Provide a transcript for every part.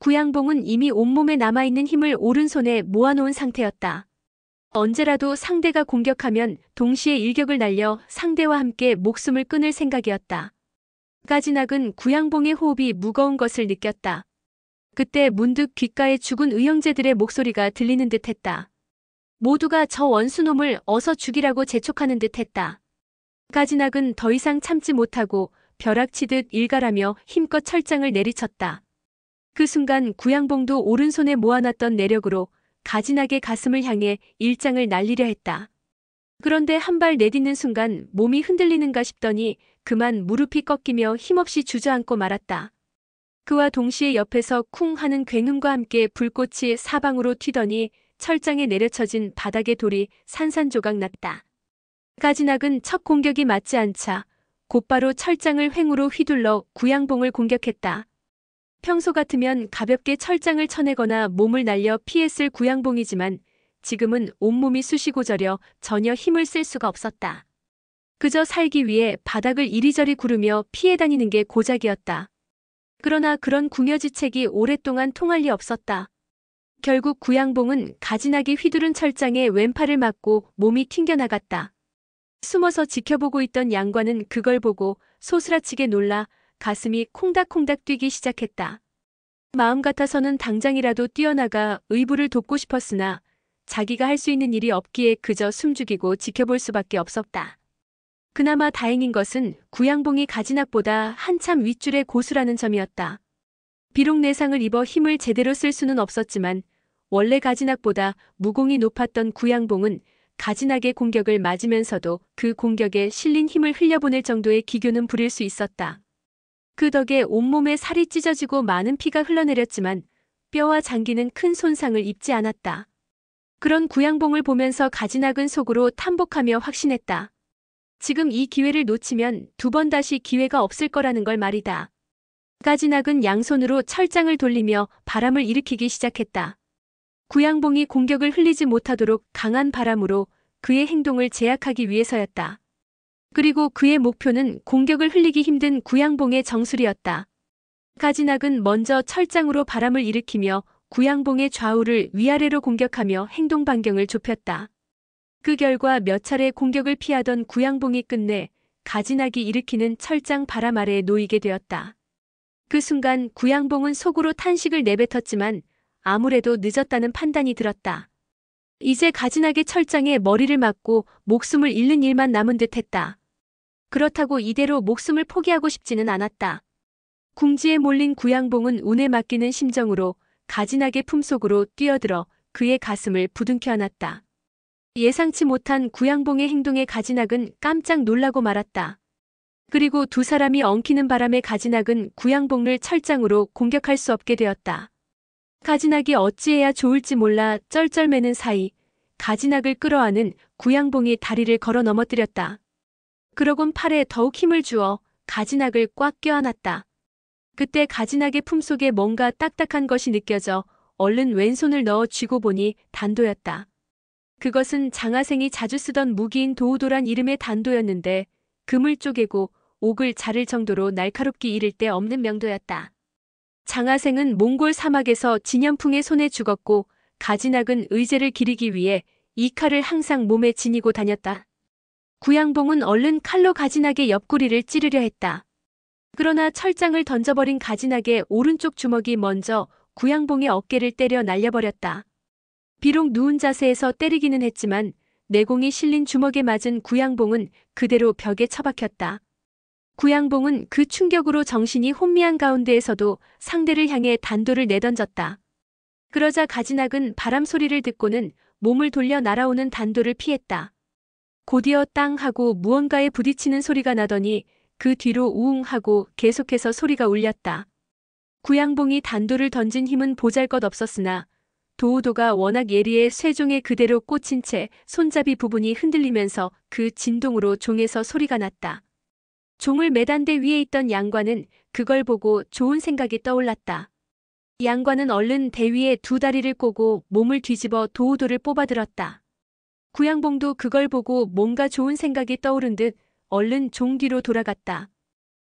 구양봉은 이미 온몸에 남아있는 힘을 오른손에 모아놓은 상태였다. 언제라도 상대가 공격하면 동시에 일격을 날려 상대와 함께 목숨을 끊을 생각이었다. 까지낙은 구양봉의 호흡이 무거운 것을 느꼈다. 그때 문득 귓가에 죽은 의형제들의 목소리가 들리는 듯했다. 모두가 저 원수놈을 어서 죽이라고 재촉하는 듯했다. 까지낙은 더 이상 참지 못하고 벼락치듯 일갈하며 힘껏 철장을 내리쳤다. 그 순간 구양봉도 오른손에 모아놨던 내력으로 가지낙의 가슴을 향해 일장을 날리려 했다. 그런데 한 발 내딛는 순간 몸이 흔들리는가 싶더니 그만 무릎이 꺾이며 힘없이 주저앉고 말았다. 그와 동시에 옆에서 쿵 하는 굉음과 함께 불꽃이 사방으로 튀더니 철장에 내려쳐진 바닥의 돌이 산산조각 났다. 가지낙은 첫 공격이 맞지 않자 곧바로 철장을 횡으로 휘둘러 구양봉을 공격했다. 평소 같으면 가볍게 철장을 쳐내거나 몸을 날려 피했을 구양봉이지만 지금은 온몸이 쑤시고 저려 전혀 힘을 쓸 수가 없었다. 그저 살기 위해 바닥을 이리저리 구르며 피해 다니는 게 고작이었다. 그러나 그런 궁여지책이 오랫동안 통할 리 없었다. 결국 구양봉은 가지나기 휘두른 철장에 왼팔을 맞고 몸이 튕겨나갔다. 숨어서 지켜보고 있던 양관은 그걸 보고 소스라치게 놀라 가슴이 콩닥콩닥 뛰기 시작했다. 마음 같아서는 당장이라도 뛰어나가 의부를 돕고 싶었으나 자기가 할 수 있는 일이 없기에 그저 숨죽이고 지켜볼 수밖에 없었다. 그나마 다행인 것은 구양봉이 가지낙보다 한참 윗줄의 고수라는 점이었다. 비록 내상을 입어 힘을 제대로 쓸 수는 없었지만 원래 가지낙보다 무공이 높았던 구양봉은 가지낙의 공격을 맞으면서도 그 공격에 실린 힘을 흘려보낼 정도의 기교는 부릴 수 있었다. 그 덕에 온몸에 살이 찢어지고 많은 피가 흘러내렸지만 뼈와 장기는 큰 손상을 입지 않았다. 그런 구양봉을 보면서 가지낙은 속으로 탐복하며 확신했다. 지금 이 기회를 놓치면 두 번 다시 기회가 없을 거라는 걸 말이다. 가지낙은 양손으로 철장을 돌리며 바람을 일으키기 시작했다. 구양봉이 공격을 흘리지 못하도록 강한 바람으로 그의 행동을 제약하기 위해서였다. 그리고 그의 목표는 공격을 흘리기 힘든 구양봉의 정수리였다. 가지낙은 먼저 철장으로 바람을 일으키며 구양봉의 좌우를 위아래로 공격하며 행동 반경을 좁혔다. 그 결과 몇 차례 공격을 피하던 구양봉이 끝내 가지낙이 일으키는 철장 바람 아래에 놓이게 되었다. 그 순간 구양봉은 속으로 탄식을 내뱉었지만 아무래도 늦었다는 판단이 들었다. 이제 가지낙의 철장에 머리를 맞고 목숨을 잃는 일만 남은 듯했다. 그렇다고 이대로 목숨을 포기하고 싶지는 않았다. 궁지에 몰린 구양봉은 운에 맡기는 심정으로 가지낙의 품속으로 뛰어들어 그의 가슴을 부둥켜 안았다. 예상치 못한 구양봉의 행동에 가지낙은 깜짝 놀라고 말았다. 그리고 두 사람이 엉키는 바람에 가지낙은 구양봉을 철장으로 공격할 수 없게 되었다. 가지낙이 어찌해야 좋을지 몰라 쩔쩔매는 사이 가지낙을 끌어안은 구양봉이 다리를 걸어 넘어뜨렸다. 그러곤 팔에 더욱 힘을 주어 가지낙을 꽉 껴안았다. 그때 가지낙의 품속에 뭔가 딱딱한 것이 느껴져 얼른 왼손을 넣어 쥐고 보니 단도였다. 그것은 장하생이 자주 쓰던 무기인 도우도란 이름의 단도였는데 금을 쪼개고 옥을 자를 정도로 날카롭기 이를 데 없는 명도였다. 장하생은 몽골 사막에서 진연풍의 손에 죽었고 가지낙은 의제를 기리기 위해 이 칼을 항상 몸에 지니고 다녔다. 구양봉은 얼른 칼로 가지낙의 옆구리를 찌르려 했다. 그러나 철장을 던져버린 가지낙의 오른쪽 주먹이 먼저 구양봉의 어깨를 때려 날려버렸다. 비록 누운 자세에서 때리기는 했지만 내공이 실린 주먹에 맞은 구양봉은 그대로 벽에 처박혔다. 구양봉은 그 충격으로 정신이 혼미한 가운데에서도 상대를 향해 단도를 내던졌다. 그러자 가지낙은 바람 소리를 듣고는 몸을 돌려 날아오는 단도를 피했다. 곧이어 땅 하고 무언가에 부딪히는 소리가 나더니 그 뒤로 우웅 하고 계속해서 소리가 울렸다. 구양봉이 단도를 던진 힘은 보잘것없었으나 도우도가 워낙 예리해 쇠종에 그대로 꽂힌 채 손잡이 부분이 흔들리면서 그 진동으로 종에서 소리가 났다. 종을 매단 데 위에 있던 양관은 그걸 보고 좋은 생각이 떠올랐다. 양관은 얼른 대 위에 두 다리를 꼬고 몸을 뒤집어 도우도를 뽑아들었다. 구양봉도 그걸 보고 뭔가 좋은 생각이 떠오른 듯 얼른 종 뒤로 돌아갔다.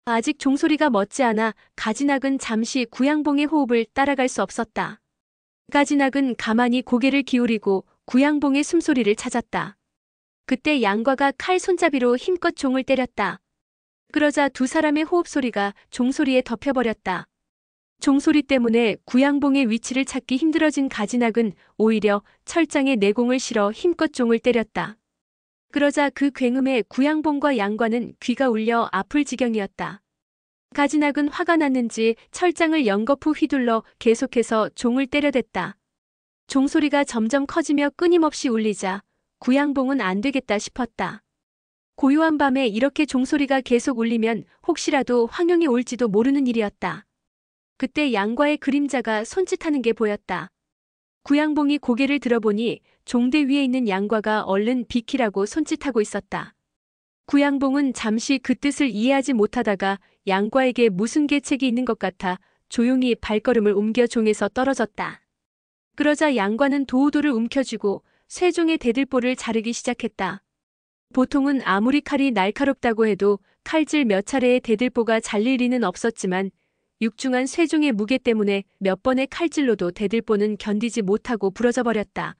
아직 종소리가 멎지 않아 가지낙은 잠시 구양봉의 호흡을 따라갈 수 없었다. 가지낙은 가만히 고개를 기울이고 구양봉의 숨소리를 찾았다. 그때 양과가 칼 손잡이로 힘껏 종을 때렸다. 그러자 두 사람의 호흡 소리가 종소리에 덮여버렸다. 종소리 때문에 구양봉의 위치를 찾기 힘들어진 가지낙은 오히려 철장에 내공을 실어 힘껏 종을 때렸다. 그러자 그 굉음에 구양봉과 양과는 귀가 울려 아플 지경이었다. 가지낙은 화가 났는지 철장을 연거푸 휘둘러 계속해서 종을 때려댔다. 종소리가 점점 커지며 끊임없이 울리자 구양봉은 안 되겠다 싶었다. 고요한 밤에 이렇게 종소리가 계속 울리면 혹시라도 황룡이 올지도 모르는 일이었다. 그때 양과의 그림자가 손짓하는 게 보였다. 구양봉이 고개를 들어보니 종대 위에 있는 양과가 얼른 비키라고 손짓하고 있었다. 구양봉은 잠시 그 뜻을 이해하지 못하다가 양과에게 무슨 계책이 있는 것 같아 조용히 발걸음을 옮겨 종에서 떨어졌다. 그러자 양과는 도우도를 움켜쥐고 쇠종의 대들보를 자르기 시작했다. 보통은 아무리 칼이 날카롭다고 해도 칼질 몇 차례의 대들보가 잘릴 리는 없었지만 육중한 쇠종의 무게 때문에 몇 번의 칼질로도 대들보는 견디지 못하고 부러져 버렸다.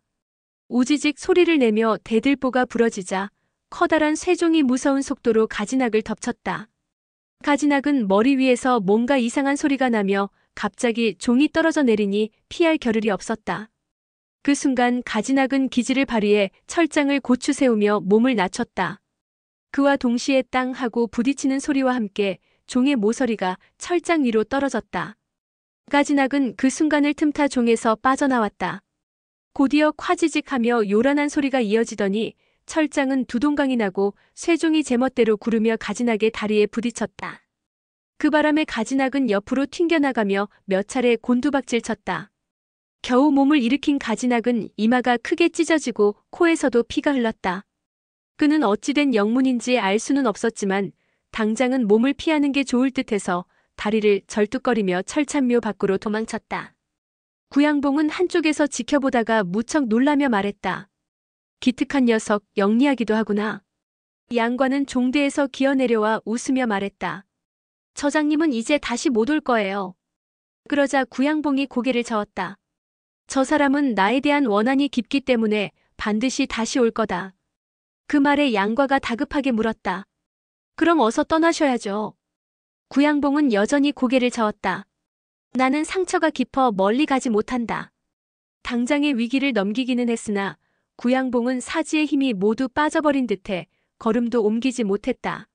우지직 소리를 내며 대들보가 부러지자 커다란 쇠종이 무서운 속도로 가지낙을 덮쳤다. 가지낙은 머리 위에서 뭔가 이상한 소리가 나며 갑자기 종이 떨어져 내리니 피할 겨를이 없었다. 그 순간 가지낙은 기지를 발휘해 철장을 고추 세우며 몸을 낮췄다. 그와 동시에 땅 하고 부딪히는 소리와 함께 종의 모서리가 철장 위로 떨어졌다. 가지낙은 그 순간을 틈타 종에서 빠져나왔다. 곧이어 콰지직하며 요란한 소리가 이어지더니 철장은 두동강이 나고 쇠종이 제멋대로 구르며 가지낙의 다리에 부딪혔다. 그 바람에 가지낙은 옆으로 튕겨나가며 몇 차례 곤두박질 쳤다. 겨우 몸을 일으킨 가지낙은 이마가 크게 찢어지고 코에서도 피가 흘렀다. 그는 어찌된 영문인지 알 수는 없었지만 당장은 몸을 피하는 게 좋을 듯해서 다리를 절뚝거리며 철참묘 밖으로 도망쳤다. 구양봉은 한쪽에서 지켜보다가 무척 놀라며 말했다. 기특한 녀석, 영리하기도 하구나. 양과는 종대에서 기어내려와 웃으며 말했다. 저장님은 이제 다시 못 올 거예요. 그러자 구양봉이 고개를 저었다. 저 사람은 나에 대한 원한이 깊기 때문에 반드시 다시 올 거다. 그 말에 양과가 다급하게 물었다. 그럼 어서 떠나셔야죠. 구양봉은 여전히 고개를 저었다. 나는 상처가 깊어 멀리 가지 못한다. 당장의 위기를 넘기기는 했으나 구양봉은 사지의 힘이 모두 빠져버린 듯해 걸음도 옮기지 못했다.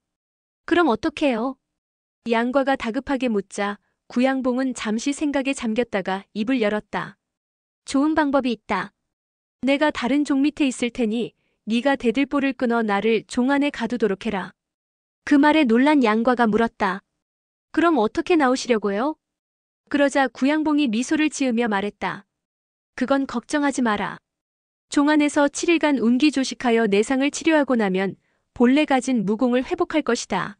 그럼 어떡해요? 양과가 다급하게 묻자 구양봉은 잠시 생각에 잠겼다가 입을 열었다. 좋은 방법이 있다. 내가 다른 종 밑에 있을 테니 네가 대들보를 끊어 나를 종 안에 가두도록 해라. 그 말에 놀란 양과가 물었다. 그럼 어떻게 나오시려고요? 그러자 구양봉이 미소를 지으며 말했다. 그건 걱정하지 마라. 종 안에서 7일간 운기조식하여 내상을 치료하고 나면 본래 가진 무공을 회복할 것이다.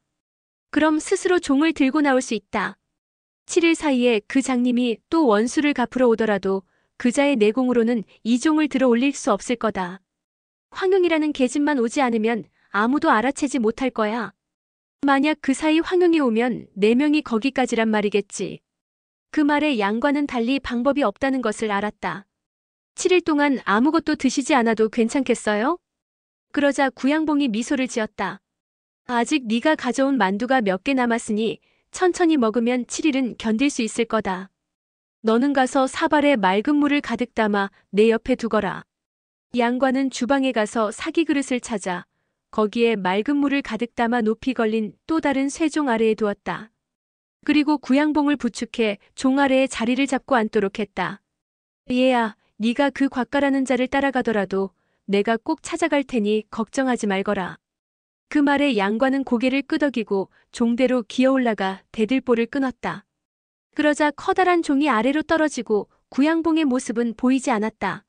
그럼 스스로 종을 들고 나올 수 있다. 7일 사이에 그 장님이 또 원수를 갚으러 오더라도 그자의 내공으로는 이 종을 들어 올릴 수 없을 거다. 황룡이라는 계집만 오지 않으면 아무도 알아채지 못할 거야. 만약 그 사이 황룡이 오면 4명이 거기까지란 말이겠지. 그 말에 양과는 달리 방법이 없다는 것을 알았다. 7일 동안 아무것도 드시지 않아도 괜찮겠어요? 그러자 구양봉이 미소를 지었다. 아직 네가 가져온 만두가 몇 개 남았으니 천천히 먹으면 7일은 견딜 수 있을 거다. 너는 가서 사발에 맑은 물을 가득 담아 내 옆에 두거라. 양과는 주방에 가서 사기 그릇을 찾아 거기에 맑은 물을 가득 담아 높이 걸린 또 다른 쇠종 아래에 두었다. 그리고 구양봉을 부축해 종 아래에 자리를 잡고 앉도록 했다. 얘야, 네가 그 곽가라는 자를 따라가더라도 내가 꼭 찾아갈 테니 걱정하지 말거라. 그 말에 양과는 고개를 끄덕이고 종대로 기어올라가 대들보를 끊었다. 그러자 커다란 종이 아래로 떨어지고 구양봉의 모습은 보이지 않았다.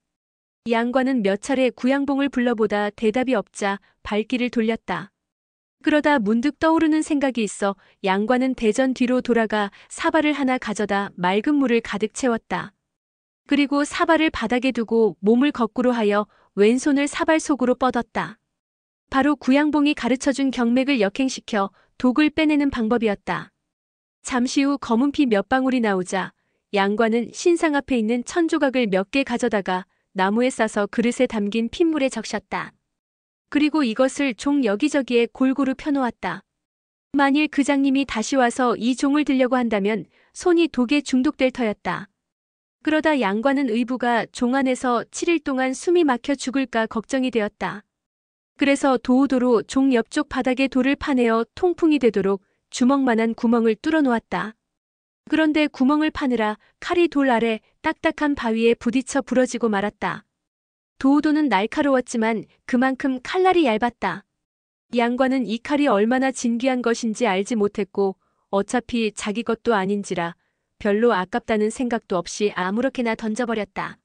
양과는 몇 차례 구양봉을 불러보다 대답이 없자 발길을 돌렸다. 그러다 문득 떠오르는 생각이 있어 양과는 대전 뒤로 돌아가 사발을 하나 가져다 맑은 물을 가득 채웠다. 그리고 사발을 바닥에 두고 몸을 거꾸로 하여 왼손을 사발 속으로 뻗었다. 바로 구양봉이 가르쳐준 경맥을 역행시켜 독을 빼내는 방법이었다. 잠시 후 검은 피 몇 방울이 나오자 양과는 신상 앞에 있는 천조각을 몇 개 가져다가 나무에 싸서 그릇에 담긴 핏물에 적셨다. 그리고 이것을 종 여기저기에 골고루 펴놓았다. 만일 그 장님이 다시 와서 이 종을 들려고 한다면 손이 독에 중독될 터였다. 그러다 양과는 의부가 종 안에서 7일 동안 숨이 막혀 죽을까 걱정이 되었다. 그래서 도우도로 종 옆쪽 바닥에 돌을 파내어 통풍이 되도록 주먹만한 구멍을 뚫어 놓았다. 그런데 구멍을 파느라 칼이 돌 아래 딱딱한 바위에 부딪혀 부러지고 말았다. 도우도는 날카로웠지만 그만큼 칼날이 얇았다. 양과는 이 칼이 얼마나 진귀한 것인지 알지 못했고 어차피 자기 것도 아닌지라 별로 아깝다는 생각도 없이 아무렇게나 던져버렸다.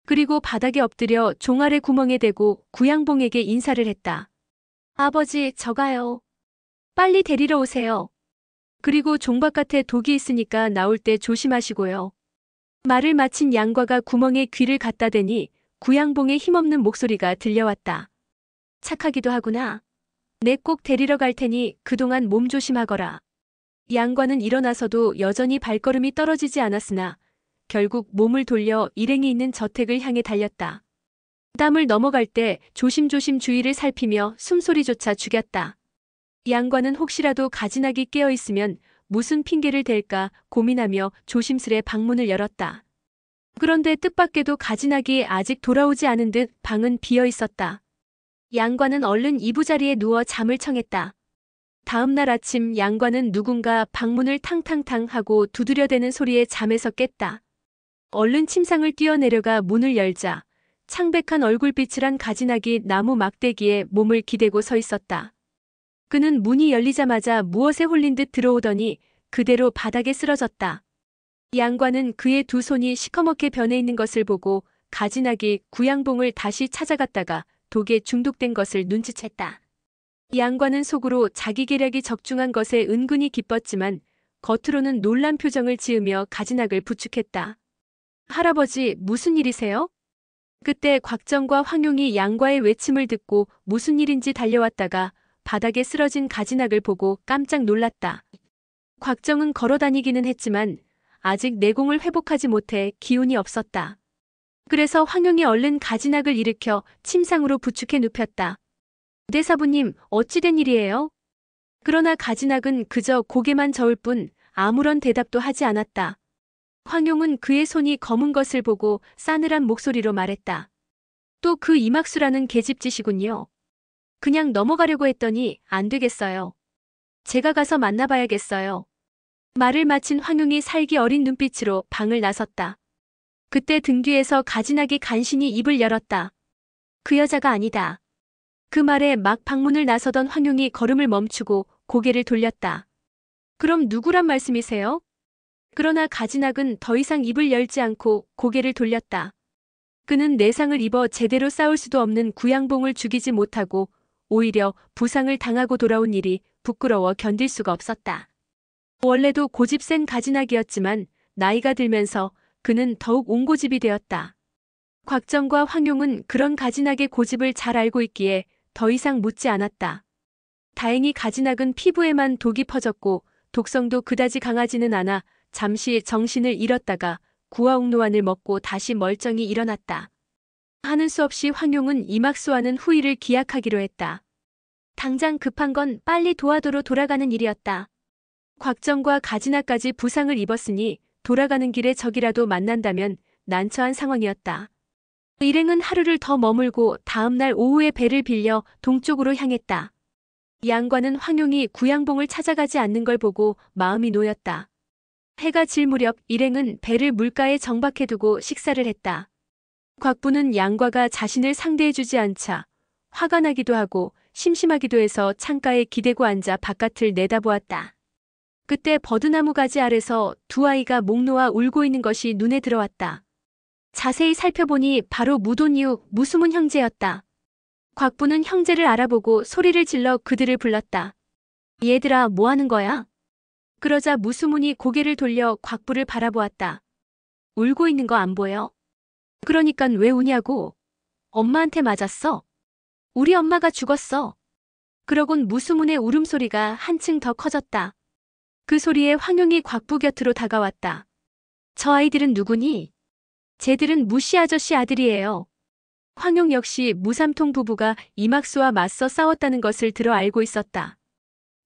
그리고 바닥에 엎드려 종 아래 구멍에 대고 구양봉에게 인사를 했다. 아버지, 저가요. 빨리 데리러 오세요. 그리고 종 바깥에 독이 있으니까 나올 때 조심하시고요. 말을 마친 양과가 구멍에 귀를 갖다 대니 구양봉의 힘없는 목소리가 들려왔다. 착하기도 하구나. 내 꼭 데리러 갈 테니 그동안 몸 조심하거라. 양과는 일어나서도 여전히 발걸음이 떨어지지 않았으나 결국 몸을 돌려 일행이 있는 저택을 향해 달렸다. 담을 넘어갈 때 조심조심 주위를 살피며 숨소리조차 죽였다. 양과는 혹시라도 가지나기 깨어있으면 무슨 핑계를 댈까 고민하며 조심스레 방문을 열었다. 그런데 뜻밖에도 가지나기 아직 돌아오지 않은 듯 방은 비어 있었다. 양과는 얼른 이부자리에 누워 잠을 청했다. 다음 날 아침 양과는 누군가 방문을 탕탕탕 하고 두드려대는 소리에 잠에서 깼다. 얼른 침상을 뛰어내려가 문을 열자 창백한 얼굴빛을 한 가지나기 나무 막대기에 몸을 기대고 서 있었다. 그는 문이 열리자마자 무엇에 홀린 듯 들어오더니 그대로 바닥에 쓰러졌다. 양과는 그의 두 손이 시커멓게 변해 있는 것을 보고 가지나기 구양봉을 다시 찾아갔다가 독에 중독된 것을 눈치챘다. 양과는 속으로 자기 계략이 적중한 것에 은근히 기뻤지만 겉으로는 놀란 표정을 지으며 가지낙을 부축했다. 할아버지, 무슨 일이세요? 그때 곽정과 황용이 양과의 외침을 듣고 무슨 일인지 달려왔다가 바닥에 쓰러진 가지낙을 보고 깜짝 놀랐다. 곽정은 걸어다니기는 했지만 아직 내공을 회복하지 못해 기운이 없었다. 그래서 황용이 얼른 가지낙을 일으켜 침상으로 부축해 눕혔다. 대사부님, 어찌된 일이에요? 그러나 가지낙은 그저 고개만 저을 뿐 아무런 대답도 하지 않았다. 황용은 그의 손이 검은 것을 보고 싸늘한 목소리로 말했다. 또 그 이막수라는 계집짓이군요. 그냥 넘어가려고 했더니 안 되겠어요. 제가 가서 만나봐야겠어요. 말을 마친 황용이 살기 어린 눈빛으로 방을 나섰다. 그때 등 뒤에서 가지낙이 간신히 입을 열었다. 그 여자가 아니다. 그 말에 막 방문을 나서던 황용이 걸음을 멈추고 고개를 돌렸다. 그럼 누구란 말씀이세요? 그러나 가지낙은 더 이상 입을 열지 않고 고개를 돌렸다. 그는 내상을 입어 제대로 싸울 수도 없는 구양봉을 죽이지 못하고 오히려 부상을 당하고 돌아온 일이 부끄러워 견딜 수가 없었다. 원래도 고집 센 가지낙이었지만 나이가 들면서 그는 더욱 옹고집이 되었다. 곽정과 황용은 그런 가지낙의 고집을 잘 알고 있기에 더 이상 묻지 않았다. 다행히 가지낙은 피부에만 독이 퍼졌고 독성도 그다지 강하지는 않아 잠시 정신을 잃었다가 구아옥노안을 먹고 다시 멀쩡히 일어났다. 하는 수 없이 황용은 이막수와는 후일을 기약하기로 했다. 당장 급한 건 빨리 도하도로 돌아가는 일이었다. 곽정과 가지낙까지 부상을 입었으니 돌아가는 길에 적이라도 만난다면 난처한 상황이었다. 일행은 하루를 더 머물고 다음 날 오후에 배를 빌려 동쪽으로 향했다. 양과는 황용이 구양봉을 찾아가지 않는 걸 보고 마음이 놓였다. 해가 질 무렵 일행은 배를 물가에 정박해두고 식사를 했다. 곽부는 양과가 자신을 상대해주지 않자 화가 나기도 하고 심심하기도 해서 창가에 기대고 앉아 바깥을 내다보았다. 그때 버드나무 가지 아래서 두 아이가 목 놓아 울고 있는 것이 눈에 들어왔다. 자세히 살펴보니 바로 무돈이육, 무수문 형제였다. 곽부는 형제를 알아보고 소리를 질러 그들을 불렀다. 얘들아, 뭐 하는 거야? 그러자 무수문이 고개를 돌려 곽부를 바라보았다. 울고 있는 거 안 보여? 그러니깐 왜 우냐고. 엄마한테 맞았어. 우리 엄마가 죽었어. 그러곤 무수문의 울음소리가 한층 더 커졌다. 그 소리에 황용이 곽부 곁으로 다가왔다. 저 아이들은 누구니? 쟤들은 무씨 아저씨 아들이에요. 황용 역시 무삼통 부부가 이막수와 맞서 싸웠다는 것을 들어 알고 있었다.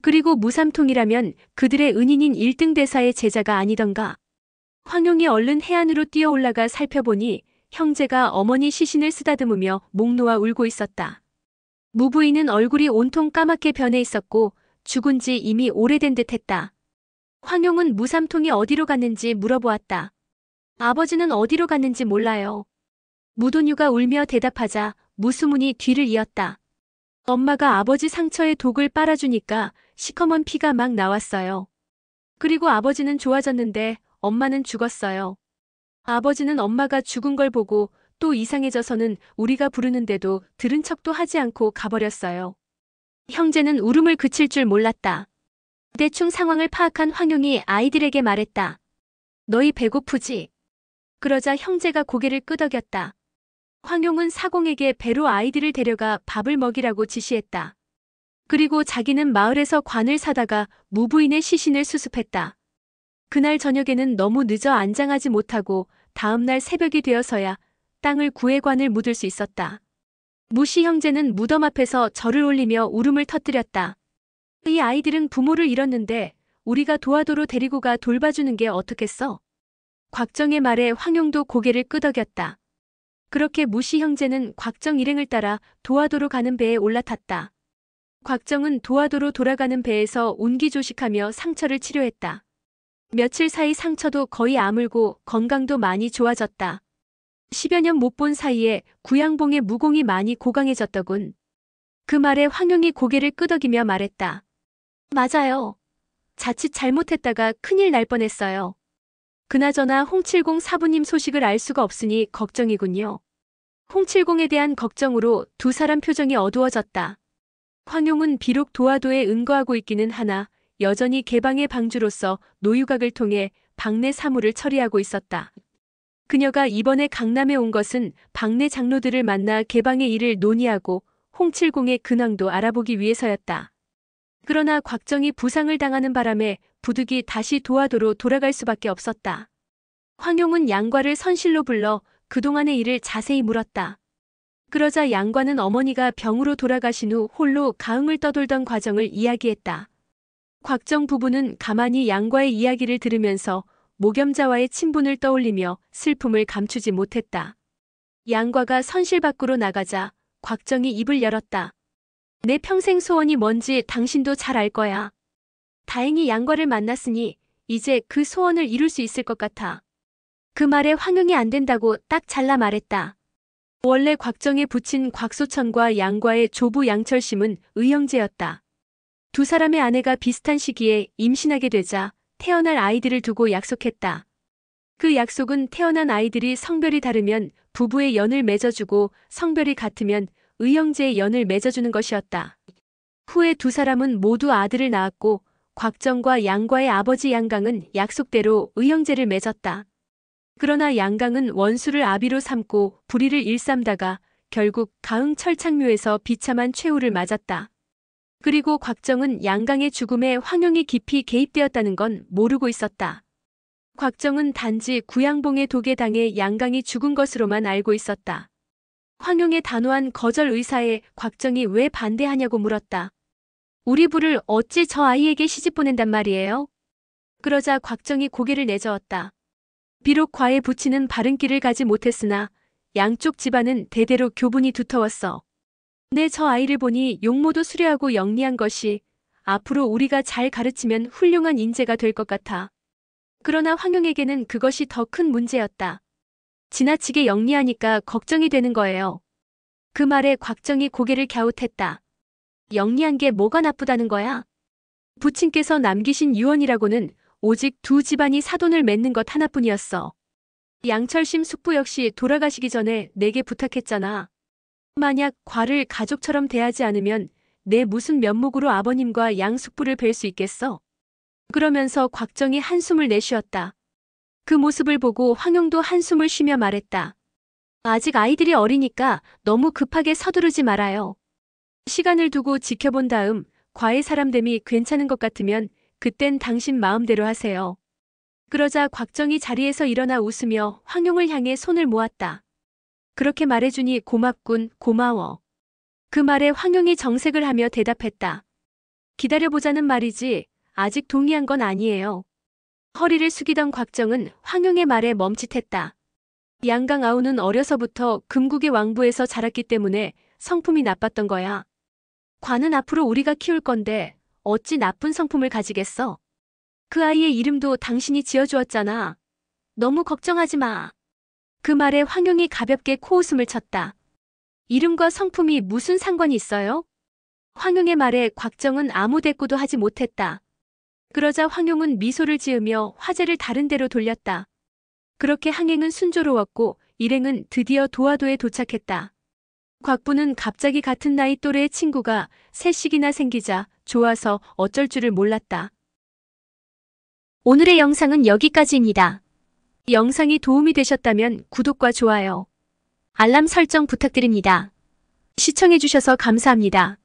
그리고 무삼통이라면 그들의 은인인 1등 대사의 제자가 아니던가. 황용이 얼른 해안으로 뛰어 올라가 살펴보니 형제가 어머니 시신을 쓰다듬으며 목 놓아 울고 있었다. 무부인은 얼굴이 온통 까맣게 변해 있었고 죽은 지 이미 오래된 듯했다. 황용은 무삼통이 어디로 갔는지 물어보았다. 아버지는 어디로 갔는지 몰라요. 무도뉴가 울며 대답하자 무수문이 뒤를 이었다. 엄마가 아버지 상처에 독을 빨아주니까 시커먼 피가 막 나왔어요. 그리고 아버지는 좋아졌는데 엄마는 죽었어요. 아버지는 엄마가 죽은 걸 보고 또 이상해져서는 우리가 부르는데도 들은 척도 하지 않고 가버렸어요. 형제는 울음을 그칠 줄 몰랐다. 대충 상황을 파악한 황용이 아이들에게 말했다. 너희 배고프지? 그러자 형제가 고개를 끄덕였다. 황용은 사공에게 배로 아이들을 데려가 밥을 먹이라고 지시했다. 그리고 자기는 마을에서 관을 사다가 무부인의 시신을 수습했다. 그날 저녁에는 너무 늦어 안장하지 못하고 다음날 새벽이 되어서야 땅을 구해 관을 묻을 수 있었다. 무씨 형제는 무덤 앞에서 절을 올리며 울음을 터뜨렸다. 이 아이들은 부모를 잃었는데 우리가 도화도로 데리고 가 돌봐주는 게 어떻겠어? 곽정의 말에 황용도 고개를 끄덕였다. 그렇게 무씨 형제는 곽정 일행을 따라 도화도로 가는 배에 올라탔다. 곽정은 도화도로 돌아가는 배에서 온기조식하며 상처를 치료했다. 며칠 사이 상처도 거의 아물고 건강도 많이 좋아졌다. 10여 년 못 본 사이에 구양봉의 무공이 많이 고강해졌더군. 그 말에 황용이 고개를 끄덕이며 말했다. 맞아요. 자칫 잘못했다가 큰일 날 뻔했어요. 그나저나 홍칠공 사부님 소식을 알 수가 없으니 걱정이군요. 홍칠공에 대한 걱정으로 두 사람 표정이 어두워졌다. 황용은 비록 도화도에 은거하고 있기는 하나 여전히 개방의 방주로서 노유각을 통해 방내 사무를 처리하고 있었다. 그녀가 이번에 강남에 온 것은 방내 장로들을 만나 개방의 일을 논의하고 홍칠공의 근황도 알아보기 위해서였다. 그러나 곽정이 부상을 당하는 바람에 부득이 다시 도화도로 돌아갈 수밖에 없었다. 황용은 양과를 선실로 불러 그동안의 일을 자세히 물었다. 그러자 양과는 어머니가 병으로 돌아가신 후 홀로 가흥을 떠돌던 과정을 이야기했다. 곽정 부부는 가만히 양과의 이야기를 들으면서 모겸자와의 친분을 떠올리며 슬픔을 감추지 못했다. 양과가 선실 밖으로 나가자 곽정이 입을 열었다. 내 평생 소원이 뭔지 당신도 잘 알 거야. 다행히 양과를 만났으니 이제 그 소원을 이룰 수 있을 것 같아. 그 말에 황용이 안 된다고 딱 잘라 말했다. 원래 곽정에 붙인 곽소천과 양과의 조부 양철심은 의형제였다. 두 사람의 아내가 비슷한 시기에 임신하게 되자 태어날 아이들을 두고 약속했다. 그 약속은 태어난 아이들이 성별이 다르면 부부의 연을 맺어주고 성별이 같으면 의형제의 연을 맺어주는 것이었다. 후에 두 사람은 모두 아들을 낳았고 곽정과 양과의 아버지 양강은 약속대로 의형제를 맺었다. 그러나 양강은 원수를 아비로 삼고 불의를 일삼다가 결국 가흥 철창묘에서 비참한 최후를 맞았다. 그리고 곽정은 양강의 죽음에 황용이 깊이 개입되었다는 건 모르고 있었다. 곽정은 단지 구양봉의 독에 당해 양강이 죽은 것으로만 알고 있었다. 황용의 단호한 거절 의사에 곽정이 왜 반대하냐고 물었다. 우리 부를 어찌 저 아이에게 시집 보낸단 말이에요? 그러자 곽정이 고개를 내저었다. 비록 과에 붙이는 바른 길을 가지 못했으나 양쪽 집안은 대대로 교분이 두터웠어. 내 저 아이를 보니 용모도 수려하고 영리한 것이 앞으로 우리가 잘 가르치면 훌륭한 인재가 될 것 같아. 그러나 황용에게는 그것이 더 큰 문제였다. 지나치게 영리하니까 걱정이 되는 거예요. 그 말에 곽정이 고개를 갸웃했다. 영리한 게 뭐가 나쁘다는 거야? 부친께서 남기신 유언이라고는 오직 두 집안이 사돈을 맺는 것 하나뿐이었어. 양철심 숙부 역시 돌아가시기 전에 내게 부탁했잖아. 만약 과를 가족처럼 대하지 않으면 내 무슨 면목으로 아버님과 양 숙부를 뵐 수 있겠어? 그러면서 곽정이 한숨을 내쉬었다. 그 모습을 보고 황용도 한숨을 쉬며 말했다. 아직 아이들이 어리니까 너무 급하게 서두르지 말아요. 시간을 두고 지켜본 다음 과외 사람됨이 괜찮은 것 같으면 그땐 당신 마음대로 하세요. 그러자 곽정이 자리에서 일어나 웃으며 황용을 향해 손을 모았다. 그렇게 말해주니 고맙군, 고마워. 그 말에 황용이 정색을 하며 대답했다. 기다려보자는 말이지 아직 동의한 건 아니에요. 허리를 숙이던 곽정은 황용의 말에 멈칫했다. 양강아우는 어려서부터 금국의 왕부에서 자랐기 때문에 성품이 나빴던 거야. 관은 앞으로 우리가 키울 건데 어찌 나쁜 성품을 가지겠어? 그 아이의 이름도 당신이 지어주었잖아. 너무 걱정하지 마. 그 말에 황용이 가볍게 코웃음을 쳤다. 이름과 성품이 무슨 상관이 있어요? 황용의 말에 곽정은 아무 대꾸도 하지 못했다. 그러자 황용은 미소를 지으며 화제를 다른 데로 돌렸다. 그렇게 항행은 순조로웠고 일행은 드디어 도화도에 도착했다. 곽부는 갑자기 같은 나이 또래의 친구가 셋씩이나 생기자 좋아서 어쩔 줄을 몰랐다. 오늘의 영상은 여기까지입니다. 영상이 도움이 되셨다면 구독과 좋아요, 알람 설정 부탁드립니다. 시청해주셔서 감사합니다.